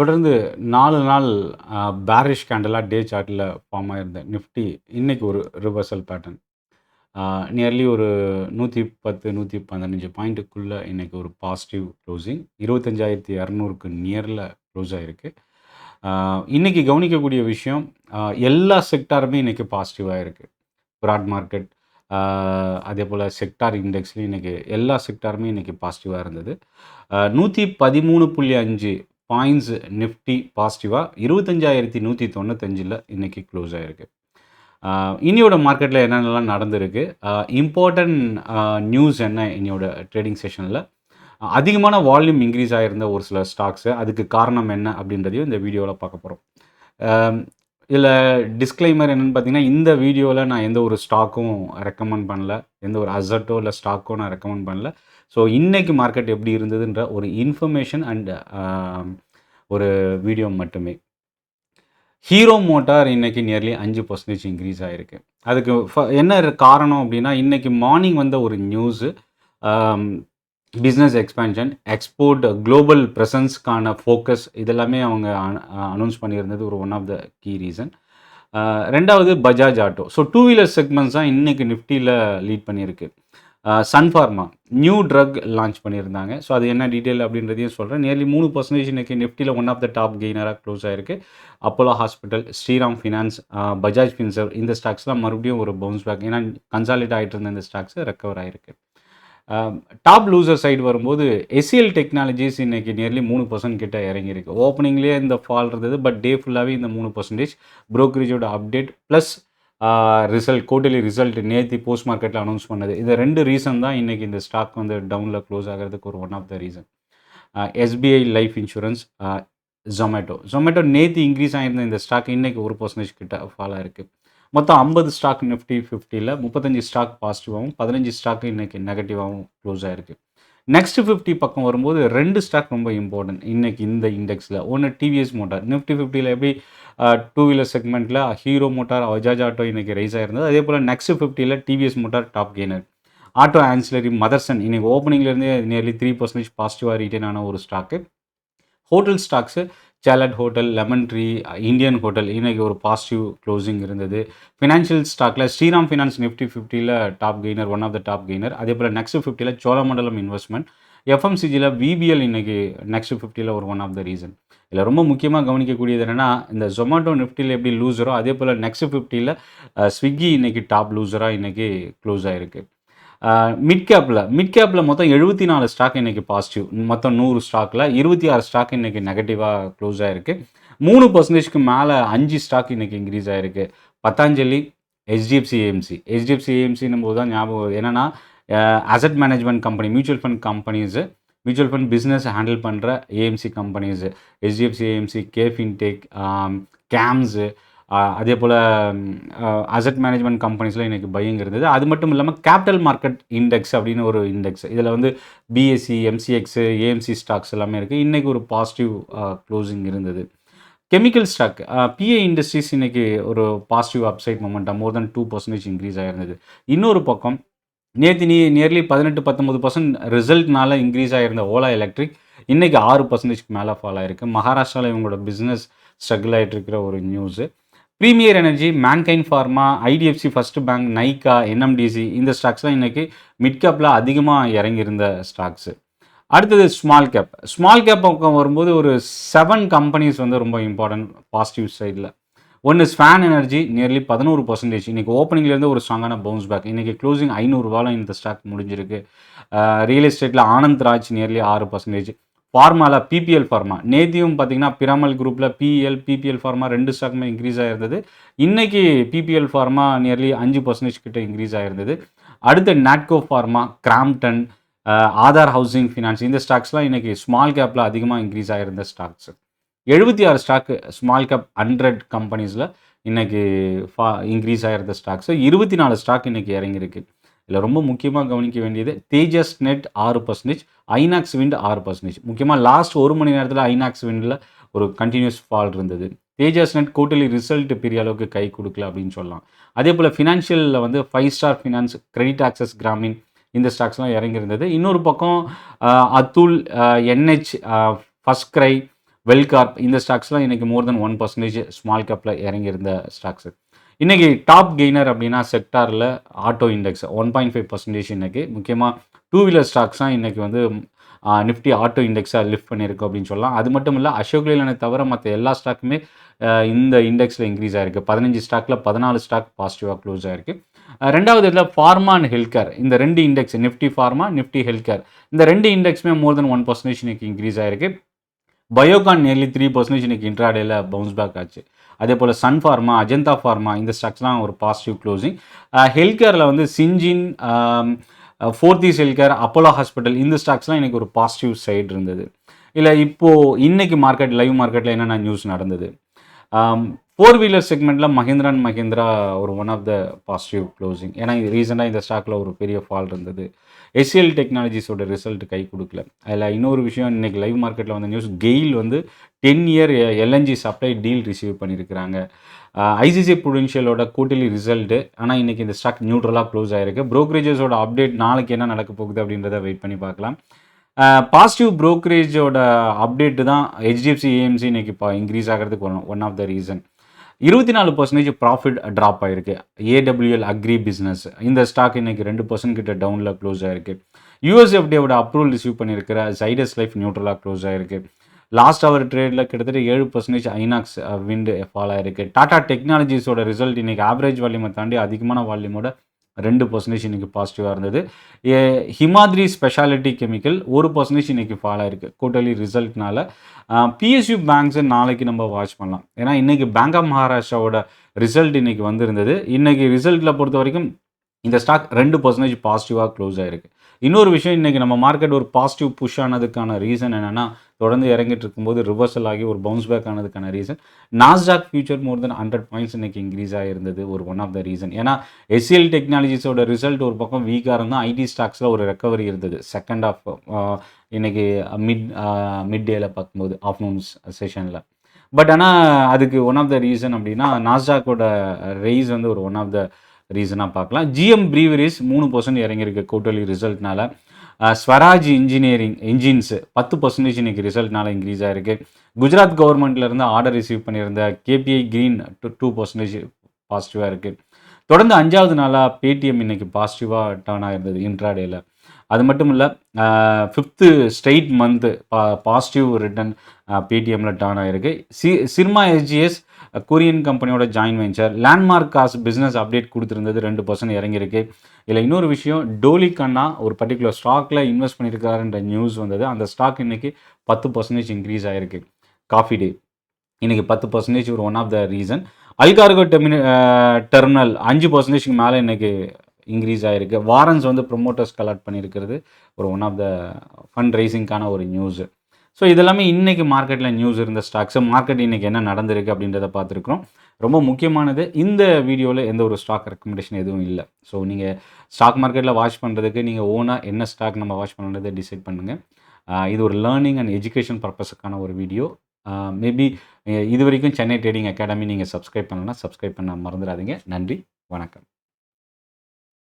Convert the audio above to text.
தொடர்ந்து 4 நாள் பேரிஷ் கேண்டலா டே சார்ட்ல form ஆயிருந்த Nifty இன்னைக்கு ஒரு ரிவர்சல் பேட்டர்ன். நியர்லி ஒரு 110, 115 பாயிண்ட்டுக்குள்ள இன்னைக்கு ஒரு பாசிட்டிவ் க்ளோசிங். 25,200க்கு நியர்ல க்ளோஸ் ஆயிருக்கு. இன்னைக்கு கவனிக்கக்கூடிய விஷயம், எல்லா செக்டாருமே இன்னைக்கு பாசிட்டிவா இருக்கு. பிராட் மார்க்கெட், அதேபோல் செக்டார் இண்டெக்ஸ்லையும் இன்னைக்கு எல்லா செக்டாருமே இன்னைக்கு பாசிட்டிவாக இருந்தது. 113.5 பாயிண்ட்ஸ் நிஃப்டி பாசிட்டிவாக 25,195 இன்னைக்கு க்ளோஸ் ஆகிருக்கு. இன்னியோட மார்க்கெட்டில் என்னென்னலாம் நடந்திருக்கு, இம்பார்ட்டன்ட் நியூஸ் என்ன இன்னியோட ட்ரேடிங் செஷனில், அதிகமான வால்யூம் இன்க்ரீஸ் ஆகிருந்த ஒரு சில ஸ்டாக்ஸு, அதுக்கு காரணம் என்ன அப்படின்றதையும் இந்த வீடியோவில் பார்க்க போகிறோம். இதில் டிஸ்க்ளைமர் என்னென்னு பார்த்தீங்கன்னா, இந்த வீடியோவில் நான் எந்த ஒரு ஸ்டாக்கும் ரெக்கமெண்ட் பண்ணல, எந்த ஒரு அசட்டோ இல்லை ஸ்டாக்கோ நான் ரெக்கமெண்ட் பண்ணல. ஸோ இன்றைக்கி மார்க்கெட் எப்படி இருந்ததுன்ற ஒரு இன்ஃபர்மேஷன் அண்ட் ஒரு வீடியோ மட்டுமே. ஹீரோ மோட்டார் இன்றைக்கி நியர்லி 5% இன்க்ரீஸ் ஆகிருக்கு. அதுக்கு என்ன காரணம் அப்படின்னா, இன்றைக்கி மார்னிங் வந்த ஒரு news, business expansion, export, global ப்ரெசன்ஸ்க்கான ஃபோக்கஸ், இதெல்லாமே அவங்க அனௌன்ஸ் பண்ணியிருந்தது ஒரு one of the key reason. ரெண்டாவது Bajaj auto. So two wheeler segments தான் இன்றைக்கி நிஃப்டியில் லீட் பண்ணியிருக்கு. சன்ஃபார்மா நியூ ட்ரக் லான்ச் பண்ணியிருந்தாங்க. ஸோ அது என்ன டீட்டெயில் அப்படின்றதையும் சொல்கிறேன். நியர்லி 3% இன்றைக்கி நிஃப்டியில் ஒன் ஆஃப் த டாப் கெய்னராக க்ளோஸ் ஆகிருக்கு. Apollo hospital, Shriram finance, Bajaj Finserv, இந்த ஸ்டாக்ஸ்லாம் மறுபடியும் ஒரு பவுன்ஸ் பேக், ஏன்னா கன்சாலிடேட் ஆகிட்டு இருந்த இந்த ஸ்டாக்ஸ் ரெக்கவர் ஆகிருக்கு. டாப் லூசர் சைடு வரும்போது எஸ்சிஎல் டெக்னாலஜிஸ் இன்றைக்கி நியர்லி 3% கிட்ட இறங்கியிருக்கு. ஓப்பனிங்லேயே இந்த ஃபால் இருந்தது, பட் டே ஃபுல்லாகவே இந்த 3% ப்ரோக்கரேஜோட update plus result, quarterly result நேற்று போஸ்ட் மார்க்கெட்டில் அனௌன்ஸ் பண்ணது, இந்த 2 ரீசன் தான் இன்றைக்கி இந்த ஸ்டாக் வந்து டவுனில் க்ளோஸ் ஆகிறதுக்கு ஒரு one of the reason. SBI life insurance, Zomato நேற்று இன்க்ரீஸ் ஆகிருந்த இந்த ஸ்டாக் இன்றைக்கி 1% கிட்ட ஃபால் ஆகிருக்கு. மொத்தம் 50 ஸ்டாக் நிஃப்டி 50ல் 35 ஸ்டாக் பாசிட்டிவாகவும் 15 ஸ்டாக் இன்றைக்கி நெகட்டிவாகவும் க்ளோஸ் ஆகிருக்கு. நெக்ஸ்ட் 50 பக்கம் வரும்போது 2 ஸ்டாக் ரொம்ப இம்பார்ட்டன்ட் இன்றைக்கி இந்த இண்டெக்ஸில். ஒன்று டிவிஎஸ் மோட்டார். நிஃப்டி 50ல் எப்படி டூ வீலர் செக்மெண்ட்டில் ஹீரோ மோட்டார், பஜாஜ் ஆட்டோ இன்றைக்கி ரைஸ் ஆகிருந்தது, அதே போல் நெக்ஸ்ட் 50ல் TVS motor top gainer. Auto ancillary Motherson இன்றைக்கி ஓப்பனிங்லேருந்தே நியர்லி 3% பாசிட்டிவாக ரீட்டைன் ஆன ஒரு stock. Hotel stocks, Chalet hotel, Lemon Tree, Indian hotel இன்றைக்கி ஒரு பாசிட்டிவ் க்ளோசிங் இருந்தது. ஃபினான்ஷியல் ஸ்டாக்கில் ஸ்ரீராம் ஃபினான்ஸ் நிஃப்டி 50ல் top gainer, one of the top gainer. அதே போல் நெக்ஸ்ட் 50ல் சோழமண்டலம் இன்வெஸ்ட்மெண்ட். எஃப்எம்சிஜியில் விபிஎல் இன்றைக்கி நெக்ஸ்ட் 50ல் ஒரு ஒன் ஆஃப் த ரீசன். இதில் ரொம்ப முக்கியமாக கவனிக்கக்கூடியது என்னென்னா, இந்த ஜொமேட்டோ நிஃப்டியில் எப்படி லூசரோ அதே போல் நெக்ஸ்ட் 50ல் ஸ்விக்கி இன்றைக்கி டாப் லூசராக இன்றைக்கி க்ளோஸ் ஆகிருக்கு. மிட் கேப்பில் மொத்தம் 74 ஸ்டாக் இன்றைக்கி பாசிட்டிவ். மொத்தம் 100 ஸ்டாக்கில் 26 ஸ்டாக் இன்றைக்கி நெகட்டிவாக க்ளோஸ் ஆகிருக்கு. 3%க்கு மேலே 5 ஸ்டாக் இன்றைக்கி இன்க்ரீஸ் ஆகிருக்கு. பத்தாஞ்சலி, ஹெச்டிஎஃப்சி ஏஎம்சின்னும் போது தான் ஞாபகம். என்னென்னா asset management company, mutual fund companies, mutual fund business handle பண்ணுற AMC companies, HDFC AMC, KFintech, CAMS, அதே போல் அசட் மேனேஜ்மெண்ட் கம்பெனிஸில் இன்றைக்கி பையிங் இருந்தது. அது மட்டும் இல்லாமல் கேபிட்டல் மார்க்கெட் இண்டெக்ஸ் அப்படின்னு ஒரு இண்டெக்ஸ், இதில் வந்து பிஎஸ்சி, எம்சிஎக்ஸு, ஏஎம்சி ஸ்டாக்ஸ் எல்லாமே இருக்குது. இன்றைக்கி ஒரு பாசிட்டிவ் க்ளோசிங் இருந்தது. கெமிக்கல் ஸ்டாக், பிஏ இண்டஸ்ட்ரீஸ் இன்றைக்கி ஒரு பாசிட்டிவ் அப்சைட் மொமெண்டம், மோர் தென் 2% இன்க்ரீஸ் ஆகிருந்தது. இன்னொரு பக்கம் நேற்று நியர்லி 18-19% ரிசல்ட்னால இன்க்ரீஸ் ஆகிருந்த ஓலா எலக்ட்ரிக் இன்றைக்கி 6%க்கு மேலே ஃபால் ஆகிருக்கு. மகாராஷ்டிராவில் இவங்களோட பிஸ்னஸ் ஸ்ட்ரகிள் ஆகிட்டு இருக்கிற ஒரு news. Premier energy, Mankind pharma, IDFC first bank, Nykaa, NMDC, இந்த ஸ்டாக்ஸ்லாம் இன்றைக்கி மிட் கேப்பில் அதிகமாக இறங்கியிருந்த ஸ்டாக்ஸு. அடுத்தது ஸ்மால் கேப் பக்கம் வரும்போது ஒரு 7 கம்பெனிஸ் வந்து ரொம்ப இம்பார்ட்டன்ட் பாசிட்டிவ் சைடில். ஒன்று ஸ்வான் எனர்ஜி, நியர்லி 11%. இன்றைக்கி ஓப்பனிங்லேருந்து ஒரு ஸ்ட்ராங்கான பவுன்ஸ் பேக். இன்றைக்கி க்ளோசிங் 500 ரூபாயில் இந்த ஸ்டாக் முடிஞ்சிருக்கு. ரியல் எஸ்டேட்டில் ஆனந்த் ராஜ் நியர்லி 6%. ஃபார்மாவில் பிபிஎல் ஃபார்மா, நேத்தியும் பார்த்தீங்கன்னா பிராமல் குரூப்பில் பிபிஎல் ஃபார்மா 2 ஸ்டாக்குமே இன்க்ரீஸ் ஆகிருந்தது. இன்றைக்கி பிபிஎல் ஃபார்மா நியர்லி 5% கிட்ட இன்க்ரீஸ் ஆகிருந்தது. அடுத்து Natco pharma, Crompton, Aadhar housing finance, இந்த ஸ்டாக்ஸ்லாம் இன்றைக்கி ஸ்மால் கேப்பில் அதிகமாக இன்க்ரீஸ் ஆகிருந்த ஸ்டாக்ஸ். 76 ஸ்டாக்கு ஸ்மால் கேப் 100 கம்பெனிஸில் இன்றைக்கி இன்க்ரீஸ் ஆகிருந்த ஸ்டாக்ஸு. 24 ஸ்டாக் இன்றைக்கி இறங்கியிருக்கு. இதில் ரொம்ப முக்கியமாக கவனிக்க வேண்டியது தேஜஸ் நெட் 6%, ஐநாக்ஸ் விண்ட் 6%. முக்கியமாக லாஸ்ட் 1 மணி நேரத்தில் ஐநாக்ஸ் விண்டில் ஒரு கண்டினியூஸ் ஃபால் இருந்தது. தேஜஸ் நெட் குவார்ட்டர்லி ரிசல்ட் பெரிய அளவுக்கு கை கொடுக்கல அப்படின்னு சொல்லலாம். அதே போல் ஃபினான்ஷியலில் வந்து 5 star finance, credit access Gramin, இந்த ஸ்டாக்ஸ்லாம் இறங்கியிருந்தது. இன்னொரு பக்கம் அத்துல், என்ஹெச், ஃபர்ஸ்ட் கிரை, வெல்கார்ப் இந்த ஸ்டாக்ஸ்லாம் இன்றைக்கி மோர் தென் 1% ஸ்மால் கேப்பில் இறங்கியிருந்த ஸ்டாக்ஸு. இன்றைக்கி டாப் கெய்னர் அப்படின்னா செக்டாரில் ஆட்டோ இண்டெக்ஸ் 1.5% இன்றைக்கி முக்கியமாக டூ வீலர் ஸ்டாக்ஸ் தான் இன்றைக்கி வந்து நிஃப்டி ஆட்டோ இண்டெக்ஸாக லிஃப்ட் பண்ணியிருக்கு அப்படின்னு சொல்லலாம். அது மட்டும் இல்லை அசோக் லேலனை தவிர மற்ற எல்லா ஸ்டாக்குமே இந்த இண்டெக்ஸில் இன்க்ரீஸ் ஆகிருக்கு. 15 ஸ்டாக்கில் 14 ஸ்டாக் பாசிட்டிவாக க்ளோஸ் ஆகிருக்கு. ரெண்டாவது இதில் ஃபார்மா அண்ட் ஹெல்த் கேர் இந்த ரெண்டு index Nifty pharma Nifty health care இந்த ரெண்டு இண்டெக்ஸுமே மோர் தென் 1% இன்னைக்கு இன்க்ரீஸ் ஆகிருக்கு. பயோகான் நியர்லி 3% இன்னைக்கு இன்ட்ராடேல பவுன்ஸ் பேக் ஆச்சு. அதே போல் சன் ஃபார்மா அஜந்தா ஃபார்மா இந்த ஸ்டாக்ஸ்லாம் ஒரு பாசிட்டிவ் க்ளோசிங். ஹெல்த் கேரில் வந்து சிஞ்சின் ஃபோர்த்தீஸ் ஹெல்த் கேர் அப்போலோ ஹாஸ்பிட்டல் இந்த ஸ்டாக்ஸ்லாம் இன்றைக்கி ஒரு பாசிட்டிவ் சைடு இருந்தது. இல்லை இப்போது இன்றைக்கி மார்க்கெட் லைவ் மார்க்கெட்டில் என்னென்ன நியூஸ் நடந்தது. ஃபோர் வீலர் செக்மெண்ட்டில் மஹிந்திரா அண்ட் மஹிந்திரா ஒரு one of the positive closing. ஏன்னா ரீசெண்டாக இந்த ஸ்டாக்கில் ஒரு பெரிய ஃபால் இருந்தது. எஸ்சிஎல் டெக்னாலஜிஸோட ரிசல்ட் கை கொடுக்கல. அதில் இன்னொரு விஷயம் இன்றைக்கி லைவ் மார்க்கெட்டில் வந்த நியூஸ் கெயில் வந்து 10 year LNG supply deal receive பண்ணியிருக்கிறாங்க. ஐசிசி ப்ரூடென்ஷியலோட குவார்ட்டர்லி ரிசல்ட்டு ஆனால் இன்றைக்கி இந்த ஸ்டாக் நியூட்ரலாக க்ளோஸ் ஆகிருக்கு. ப்ரோக்கரேஜஸோட அப்டேட் நாளைக்கு என்ன நடக்க போகுது அப்படின்றத வெயிட் பண்ணி பார்க்கலாம். பாசிட்டிவ் ப்ரோக்கரேஜோட அப்டேட்டு தான் ஹெச்டிஎஃப்சி ஏஎம்சி இன்றைக்கி இன்க்ரீஸ் ஆகிறதுக்கு one of the reason. 24% profit drop ஆகிருக்கு. ஏடபிள்யூஎல் அக்ரி பிஸ்னஸ் இந்த ஸ்டாக் இன்றைக்கி 2% கிட்ட டவுனில் க்ளோஸ் ஆகிருக்கு. யூஎஸ்எஃப்டியோட அப்ரூவல் ரிசீவ் பண்ணியிருக்கிற ஜைடஸ் லைஃப் நியூட்ரலாக க்ளோஸ் ஆகிருக்கு. லாஸ்ட் அவர் ட்ரேடில் கிட்டத்தட்ட 7% ஐநாக்ஸ் விண்டு ஃபால் ஆகிருக்கு. டாடா டெக்னாலஜிஸோட ரிசல்ட் இன்றைக்கி ஆவரேஜ் வால்யூமை தாண்டி அதிகமான வால்யூமோட 2% இன்றைக்கி பாசிட்டிவாக இருந்தது. ஹிமாத்ரி ஸ்பெஷாலிட்டி கெமிக்கல் 1% இன்றைக்கி ஃபால் ஆகிருக்கு குவார்ட்டர்லி ரிசல்ட்னால. பிஎஸ்யூ பேங்க்ஸை நாளைக்கு நம்ம வாட்ச் பண்ணலாம். ஏன்னா இன்றைக்கி பேங்க் ஆஃப் மகாராஷ்டிராவோட ரிசல்ட் இன்றைக்கி வந்திருந்தது. இன்றைக்கி ரிசல்ட்டில் பொறுத்த வரைக்கும் இந்த ஸ்டாக் 2% பாசிட்டிவாக க்ளோஸ் ஆகிருக்கு. இன்னொரு விஷயம் இன்றைக்கி நம்ம மார்க்கெட் ஒரு பாசிட்டிவ் புஷ் ஆனதுக்கான ரீசன் என்னென்னா தொடர்ந்து இறங்கிட்டு இருக்கும்போது ரிவர்சல் ஆகி ஒரு பவுன்ஸ் பேக் ஆனதுக்கான reason Nasdaq future more then 100 points இன்றைக்கி இன்க்ரீஸ் ஆகிருந்தது ஒரு ஒன் ஆஃப் த ரீசன். ஏன்னா எஸ்சிஎல் டெக்னாலஜிஸோட ரிசல்ட் ஒரு பக்கம் வீக்காக இருந்தால் ஐடி ஸ்டாக்ஸில் ஒரு ரெக்கவரி இருந்தது செகண்ட் ஆஃப் இன்றைக்கி மிட் டேயில் பார்க்கும்போது ஆஃப்டர்நூன் செஷனில். பட் ஆனால் அதுக்கு ஒன் ஆஃப் த ரீசன் அப்படின்னா நாஸ்டாக்கோட ரைஸ் வந்து ஒரு ஒன் ஆஃப் த ரீசனாக பார்க்கலாம். ஜிஎம் ப்ரீவரிஸ் 3% இறங்கியிருக்கு குவார்ட்டர்லி ரிசல்ட்னால. ஸ்வராஜ் இன்ஜினியரிங் என்ஜின்ஸு 10% இன்றைக்கி ரிசல்ட்னால இன்க்ரீஸ் ஆகிருக்கு. குஜராத் கவர்மெண்ட்லேருந்து ஆர்டர் ரிசீவ் பண்ணியிருந்த கேபிஐ க்ரீன் 2% பாசிட்டிவாக இருக்குது. தொடர்ந்து 5வது நாளாக பேடிஎம் இன்றைக்கி பாசிட்டிவாக டர்ன் ஆகிருந்தது இன்ட்ராடேயில். அது மட்டும் இல்லை 5th straight month positive return பேடிஎம்மில் டர்ன் ஆகிருக்கு. சிர்மா எஸ்ஜிஎஸ் கொரியன் கம்பெனியோட join venture Landmark cars business update கொடுத்துருந்தது 2% இறங்கியிருக்கு. இதில் இன்னொரு விஷயம் டோலிகண்ணா ஒரு பர்டிகுலர் ஸ்டாக்கில் இன்வெஸ்ட் பண்ணியிருக்காருன்ற நியூஸ் வந்தது. அந்த ஸ்டாக் இன்றைக்கி 10% இன்க்ரீஸ் ஆகிருக்கு. காஃபி டே இன்றைக்கி 10% ஒரு one of the reason. Allcargo terminal 5% மேலே இன்றைக்கி இன்க்ரீஸ் ஆகிருக்கு. வாரன்ஸ் வந்து ப்ரொமோட்டர்ஸ் கலெக்ட் பண்ணியிருக்கிறது ஒரு ஒன் ஆஃப் த ஃபண்ட் ரைசிங்கான ஒரு நியூஸு. ஸோ இதெல்லாமே இன்றைக்கி மார்க்கெட்டில் நியூஸ் இருந்த ஸ்டாக்ஸு மார்க்கெட் இன்றைக்கி என்ன நடந்திருக்கு அப்படின்றத பார்த்துருக்குறோம். ரொம்ப முக்கியமானது இந்த வீடியோவில் எந்த ஒரு ஸ்டாக் ரெக்கமெண்டேஷன் எதுவும் இல்லை. ஸோ நீங்கள் ஸ்டாக் மார்க்கெட்டில் வாட்ச் பண்ணுறதுக்கு நீங்கள் ஓனாக என்ன ஸ்டாக் நம்ம வாட்ச் பண்ணுறதை டிசைட் பண்ணுங்கள். இது ஒரு லேர்னிங் அண்ட் எஜுகேஷன் பர்பஸுக்கான ஒரு வீடியோ. மேபி இது வரைக்கும் சென்னை ட்ரேடிங் அகாடமி நீங்கள் சப்ஸ்கிரைப் பண்ணலன்னா சப்ஸ்கிரைப் பண்ண மறந்துடாதீங்க. நன்றி, வணக்கம்.